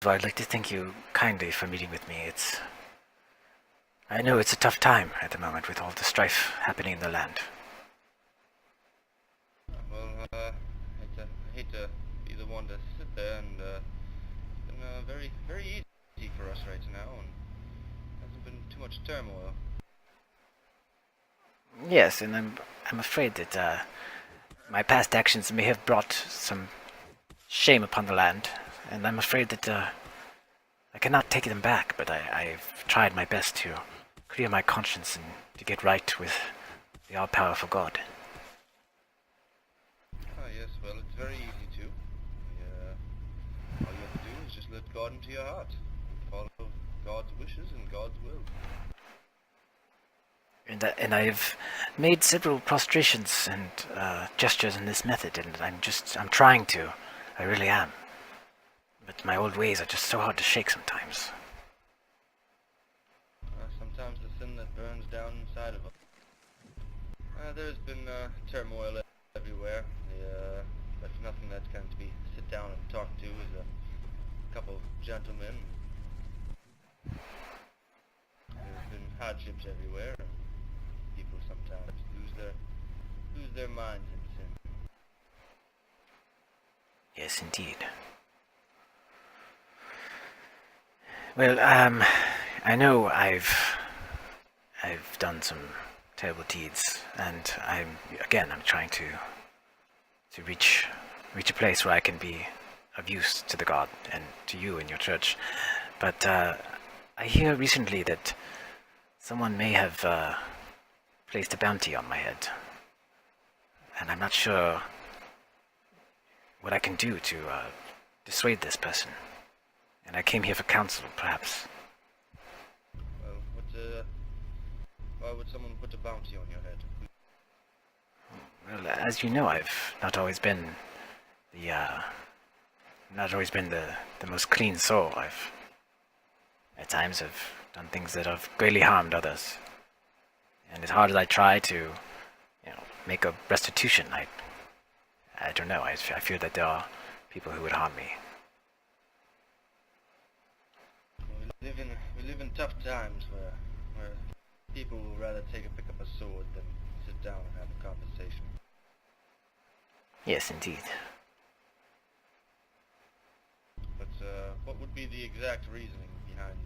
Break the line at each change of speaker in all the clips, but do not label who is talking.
all, I'd like to thank you kindly for meeting with me. I know it's a tough time at the moment with all the strife happening in the land.
Well, I hate to be the one to sit there, and it's been very, very easy for us right now, and hasn't been too much turmoil.
Yes, and I'm afraid that my past actions may have brought some shame upon the land, and I'm afraid that I cannot take them back, but I've tried my best to clear my conscience and to get right with the all-powerful God.
Ah, yes, well, it's very easy to. All you have to do is just let God into your heart, and follow God's wishes and God's will.
And I've made several prostrations and gestures in this method, and I'm trying to. I really am. But my old ways are just so hard to shake sometimes.
Sometimes the sin that burns down inside of us. There's been turmoil everywhere. But nothing that can be sit down and talk to is a couple of gentlemen. There's been hardships everywhere, and people sometimes lose their minds in sin.
Yes, indeed. Well, I know I've done some terrible deeds, and I'm trying to reach a place where I can be of use to the God and to you and your church. But I hear recently that someone may have placed a bounty on my head, and I'm not sure what I can do to dissuade this person. And I came here for counsel, perhaps.
Well, why would someone put a bounty on your head?
Well, as you know, I've not always been the most clean soul. I've at times have done things that have greatly harmed others. And as hard as I try to, make a restitution, I don't know. I fear that there are people who would harm me.
We live in tough times where people will rather pick up a sword than sit down and have a conversation.
Yes, indeed.
But what would be the exact reasoning behind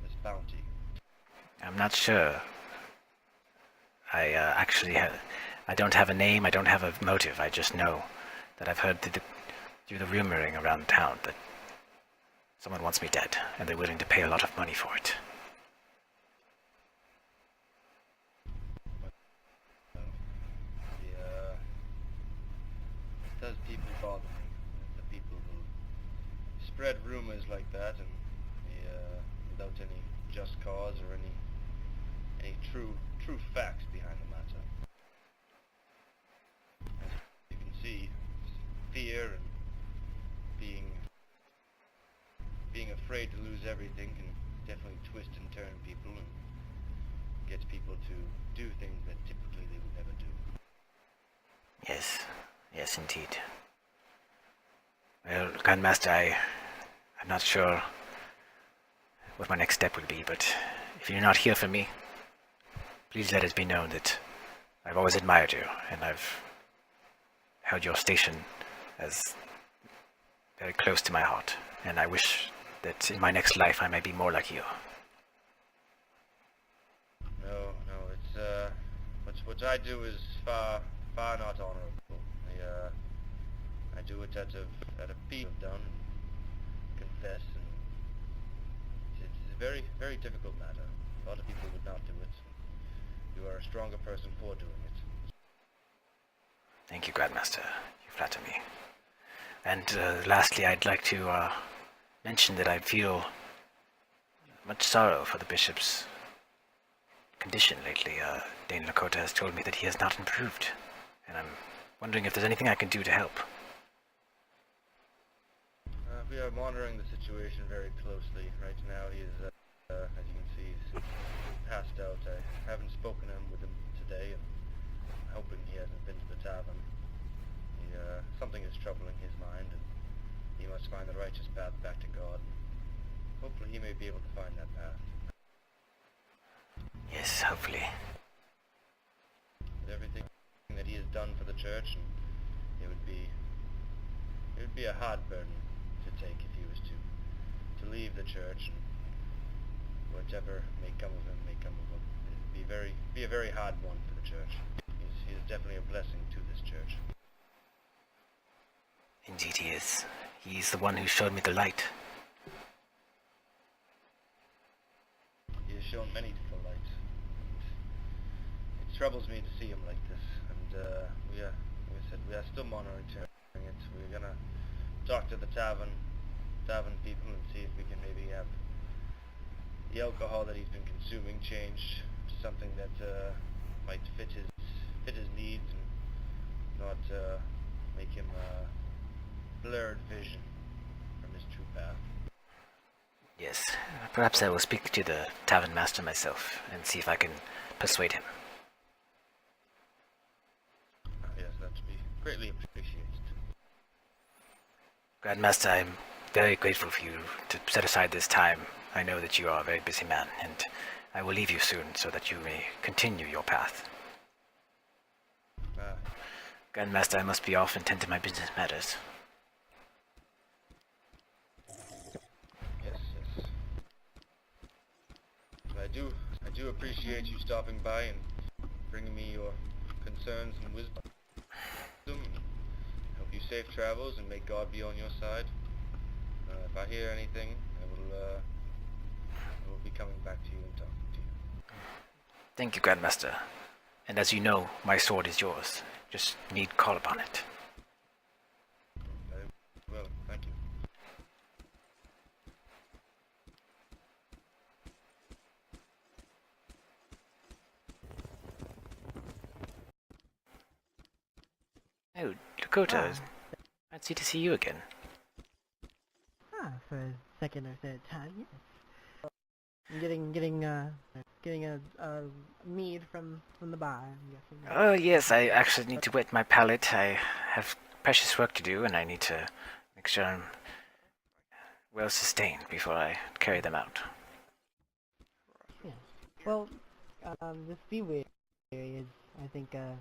this bounty?
I'm not sure. I don't have a name, I don't have a motive. I just know that I've heard through the rumoring around town that someone wants me dead, and they're willing to pay a lot of money for it.
It does deeply bother me that the people who spread rumors like that and without any just cause or any true facts behind the matter. As you can see, fear and being afraid to lose everything can definitely twist and turn people and gets people to do things that typically they would never do.
Yes, indeed. Well, Grandmaster, I'm not sure what my next step would be, but if you're not here for me, please let it be known that I've always admired you, and I've held your station as very close to my heart, and I wish that in my next life I may be more like you.
No, it's what I do is far not honorable. I do it out of peace I've done and confess, and it's a very, very difficult matter. A lot of people would not do it. You are a stronger person for doing it.
Thank you, Grandmaster. You flatter me. And lastly, I'd like to mention that I feel much sorrow for the bishop's condition lately. Dane Lakota has told me that he has not improved, and I'm wondering if there's anything I can do to help.
We are monitoring the situation very closely. Right now, he is, as you can see, he's passed out. I haven't spoken with him today, and hoping he hasn't been to the tavern. Something is troubling his mind, and he must find the righteous path back to God. Hopefully he may be able to find that path.
Yes, hopefully.
With everything that he has done for the church, and it would be a hard burden to take if he was to leave the church, and whatever may come of him may come of him. It would be a very hard one for the church. He is definitely a blessing to this church.
Indeed he is. He's the one who showed me the light.
He has shown many different lights, and it troubles me to see him like this. And like I said, we are still monitoring it. We're gonna talk to the tavern people and see if we can maybe have the alcohol that he's been consuming changed to something that might fit his needs and not make him blurred vision from his true path.
Yes, perhaps I will speak to the tavern master myself and see if I can persuade him.
Yes, that would be greatly appreciated.
Grandmaster, I'm very grateful for you to set aside this time. I know that you are a very busy man, and I will leave you soon so that you may continue your path. Grandmaster, I must be off and tend to my business matters.
Yes. I do appreciate you stopping by and bringing me your concerns and wisdom. Hope you safe travels and may God be on your side. If I hear anything, I will be coming back to you and talking to you.
Thank you, Grandmaster. And as you know, my sword is yours. Just need call upon it.
Very well, thank you.
Oh, Lakota, fancy to see you again.
For a second or third time, yes. I'm getting a mead from the bar, I'm guessing.
Oh yes, I actually need to wet my palate. I have precious work to do, and I need to make sure I'm well sustained before I carry them out.
Yeah. Well, this Seaway is, I think, the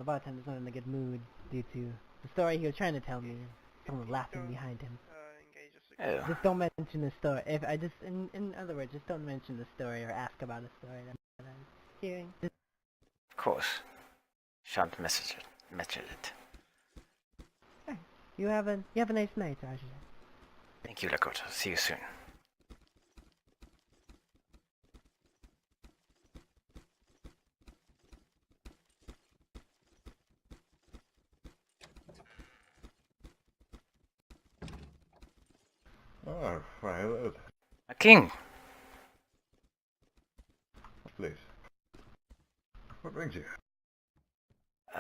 bartender's not in a good mood due to the story he was trying to tell me. Someone laughing behind him.
Oh,
Just don't mention the story. If I just, in other words, just don't mention the story or ask about the story that I was hearing.
of course. Shan't mention it.
Alright. You have a nice night, Rajaja.
Thank you, Lakota. See you soon.
Oh, why, hello.
A king!
Please. What brings you?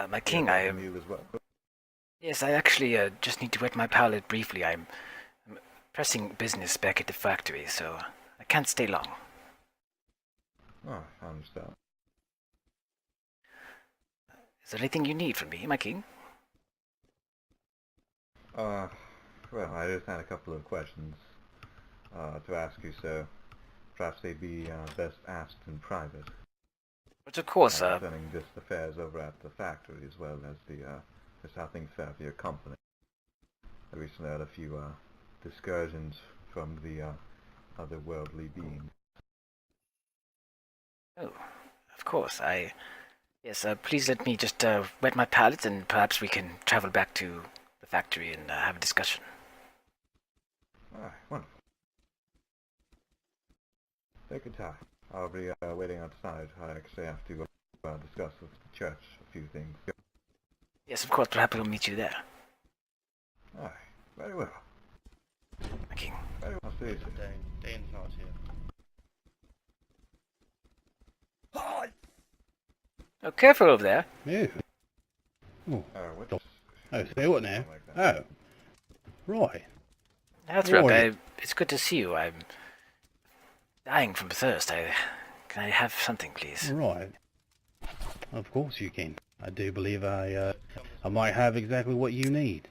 My king, I am...
You as well.
Yes, I actually just need to wet my palate briefly. I'm pressing business back at the factory, so I can't stay long.
Oh, I understand.
Is there anything you need from me, my king?
Well, I just had a couple of questions to ask you, so perhaps they'd be best asked in private.
But of course,
concerning just affairs over at the factory, as well as just how things fare for your company. I recently had a few discursions from the otherworldly beings.
Oh, of course, Yes, please let me just wet my palate, and perhaps we can travel back to the factory and have a discussion.
Ah, wonderful. Take your time. I'll be waiting outside. I actually have to discuss with the church a few things.
Yes, of course, perhaps we'll meet you there.
Ah, very well.
My king.
Very well. I'll see you soon.
Dane's not here.
Oh, careful over there.
Yeah. Oh,
What?
oh, say what now?
Like that.
Oh, right.
That's RoK.
Right.
It's good to see you. I'm dying from thirst. Can I have something, please?
Right. Of course you can. I do believe I might have exactly what you need.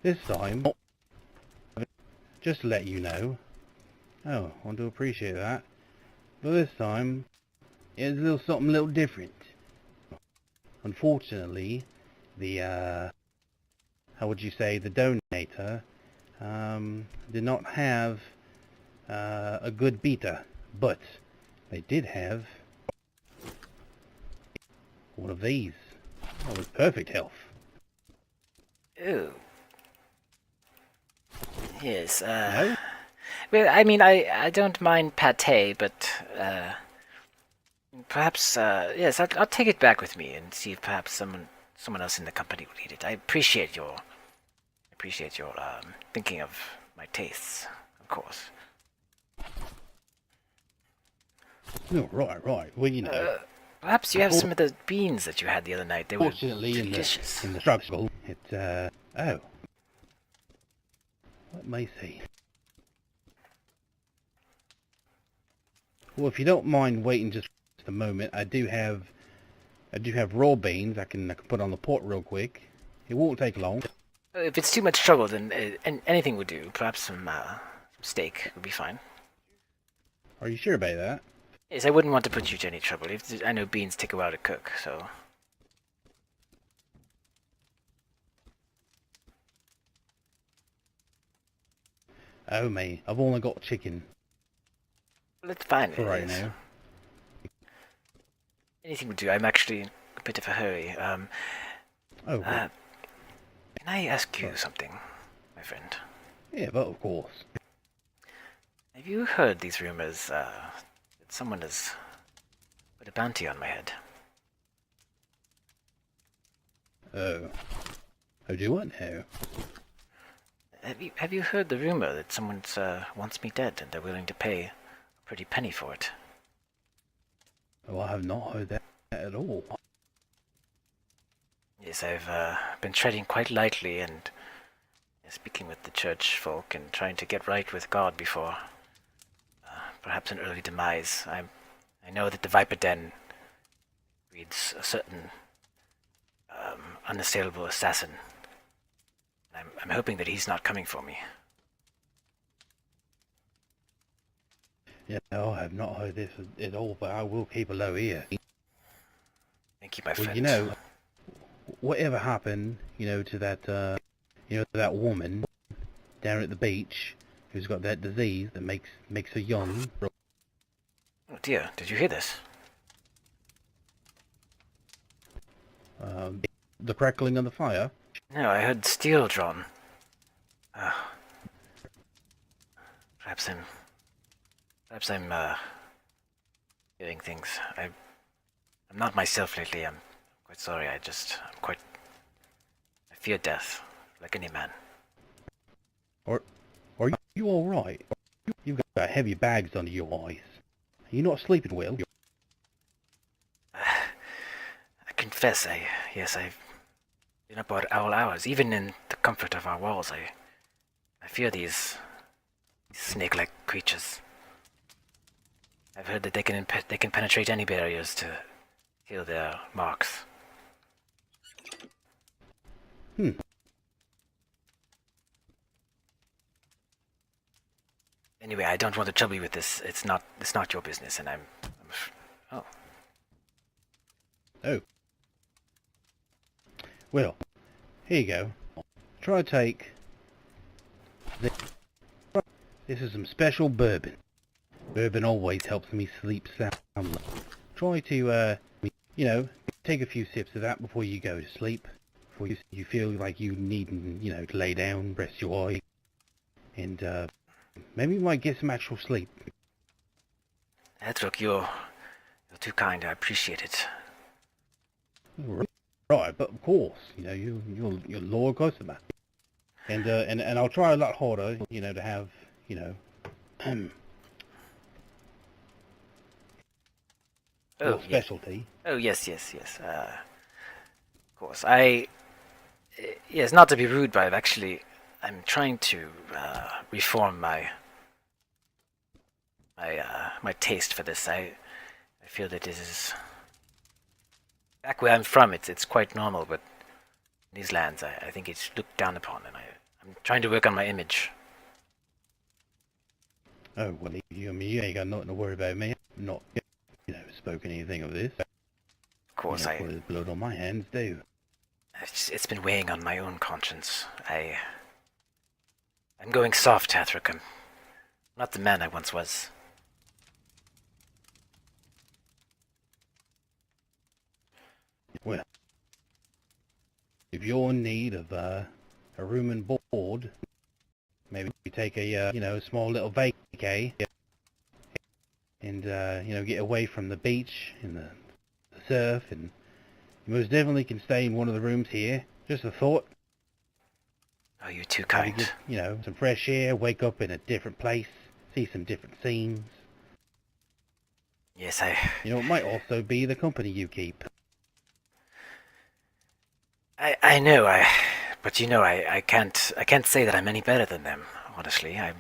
this time, just to let you know. Oh, I do appreciate that. But this time, it's a little something a little different. Unfortunately, the, how would you say, the donator, did not have, a good beta, but they did have one of these. Oh, with perfect health.
Ooh. Yes,
No?
well, I mean, I don't mind pate, but, perhaps, yes, I'll take it back with me and see if perhaps someone else in the company will eat it. I appreciate your thinking of my tastes, of course.
Oh, right. Well, you know,
Perhaps you have some of the beans that you had the other night. They were
fortunately,
delicious.
in the struggle, it, oh. Let me see. Well, if you don't mind waiting just a moment, I do have raw beans I can put on the pot real quick. It won't take long.
If it's too much trouble, then anything would do. Perhaps some steak would be fine.
Are you sure about that?
Yes, I wouldn't want to put you to any trouble. I know beans take a while to cook, so...
Oh, mate, I've only got chicken
Well, it's fine.
for right now.
Anything would do. I'm actually in a bit of a hurry.
Oh, well,
Can I ask you something, my friend?
yeah, but of course.
Have you heard these rumors that someone has put a bounty on my head?
Oh. Oh, do what now?
Have you heard the rumor that someone wants me dead and they're willing to pay a pretty penny for it?
Oh, I have not heard that at all.
Yes, I've been treading quite lightly and speaking with the church folk and trying to get right with God before perhaps an early demise. I know that the Viper Den breeds a certain unassailable assassin. I'm hoping that he's not coming for me.
Yeah, no, I have not heard this at all, but I will keep a low ear.
Thank you, my
Well,
friend.
you know, whatever happened, you know, to that, that woman down at the beach who's got that disease that makes her young.
Oh dear, did you hear this?
The crackling of the fire.
No, I heard steel drawn. Perhaps I'm hearing things. I'm not myself lately. I'm quite sorry. I fear death, like any man.
Are you all right? You've got heavy bags under your eyes. Are you not sleeping well?
I confess, I've been up at all hours. Even in the comfort of our walls, I fear these snake-like creatures. I've heard that they can penetrate any barriers to heal their marks. Anyway, I don't want to trouble you with this. It's not your business, and oh.
Oh. Well, here you go. Try to take this. This is some special bourbon. Bourbon always helps me sleep soundly. Try to, take a few sips of that before you go to sleep. Before you feel like you need, to lay down, rest your eye. And, maybe you might get some actual sleep.
RoK, you're too kind. I appreciate it.
Right, but of course, you're a loyal customer. And I'll try a lot harder, to have, your specialty.
Oh, yes. Of course. Yes, not to be rude, but I'm trying to reform my taste for this. I feel that this is back where I'm from. It's quite normal, but in these lands, I think it's looked down upon, and I'm trying to work on my image.
Oh, well, you ain't got nothing to worry about me. I'm not, spoken anything of this.
Of course,
Well, there's blood on my hands, too.
it's been weighing on my own conscience. I'm going soft, Hathrick. I'm not the man I once was.
Well, if you're in need of a room and board, maybe take a small little vacay and get away from the beach and the surf, and you most definitely can stay in one of the rooms here. Just a thought.
Oh, you're too
Maybe
kind.
get, some fresh air, wake up in a different place, see some different scenes.
Yes,
It might also be the company you keep.
I know, but I can't say that I'm any better than them, honestly. My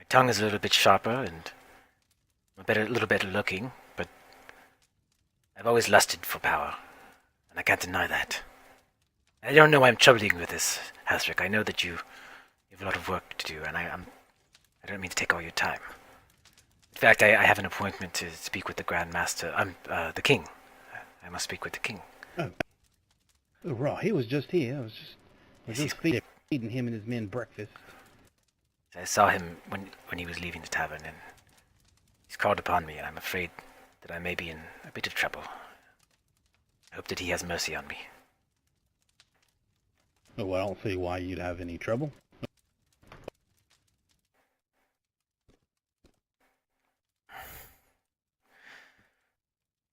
tongue is a little bit sharper and a little better looking, but I've always lusted for power, and I can't deny that. I don't know why I'm troubling you with this, Hathrick. I know that you have a lot of work to do, and I don't mean to take all your time. In fact, I have an appointment to speak with the Grand Master. The King. I must speak with the King.
Oh, right. He was just here. I was
Yes,
just feeding him and his men breakfast.
I saw him when he was leaving the tavern, and he's called upon me, and I'm afraid that I may be in a bit of trouble. I hope that he has mercy on me.
Oh, well, I don't see why you'd have any trouble.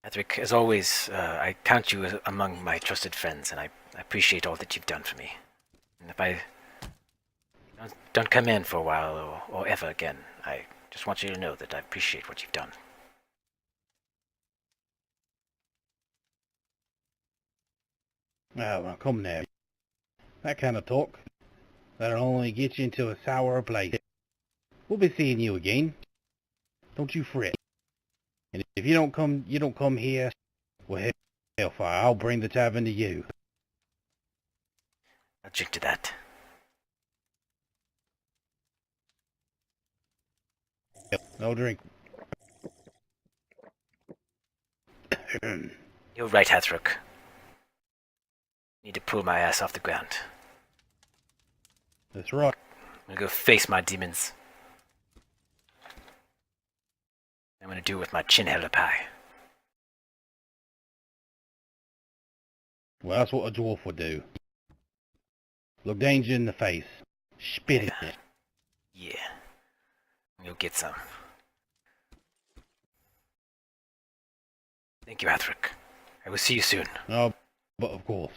Patrick, as always, I count you among my trusted friends, and I appreciate all that you've done for me. And if I don't come in for a while or ever again, I just want you to know that I appreciate what you've done.
Oh, well, come now. That kind of talk, that'll only get you into a sour place. We'll be seeing you again. Don't you fret. And if you don't come here, well, hellfire, I'll bring the tavern to you.
I'll drink to that.
No drink.
You're right, Hathrook. Need to pull my ass off the ground.
That's right.
I'm gonna go face my demons. I'm gonna do it with my chin held up high.
Well, that's what a dwarf would do. Look danger in the face. Spit in it.
Yeah. You'll get some. Thank you, Hathrook. I will see you soon.
Oh, but of course.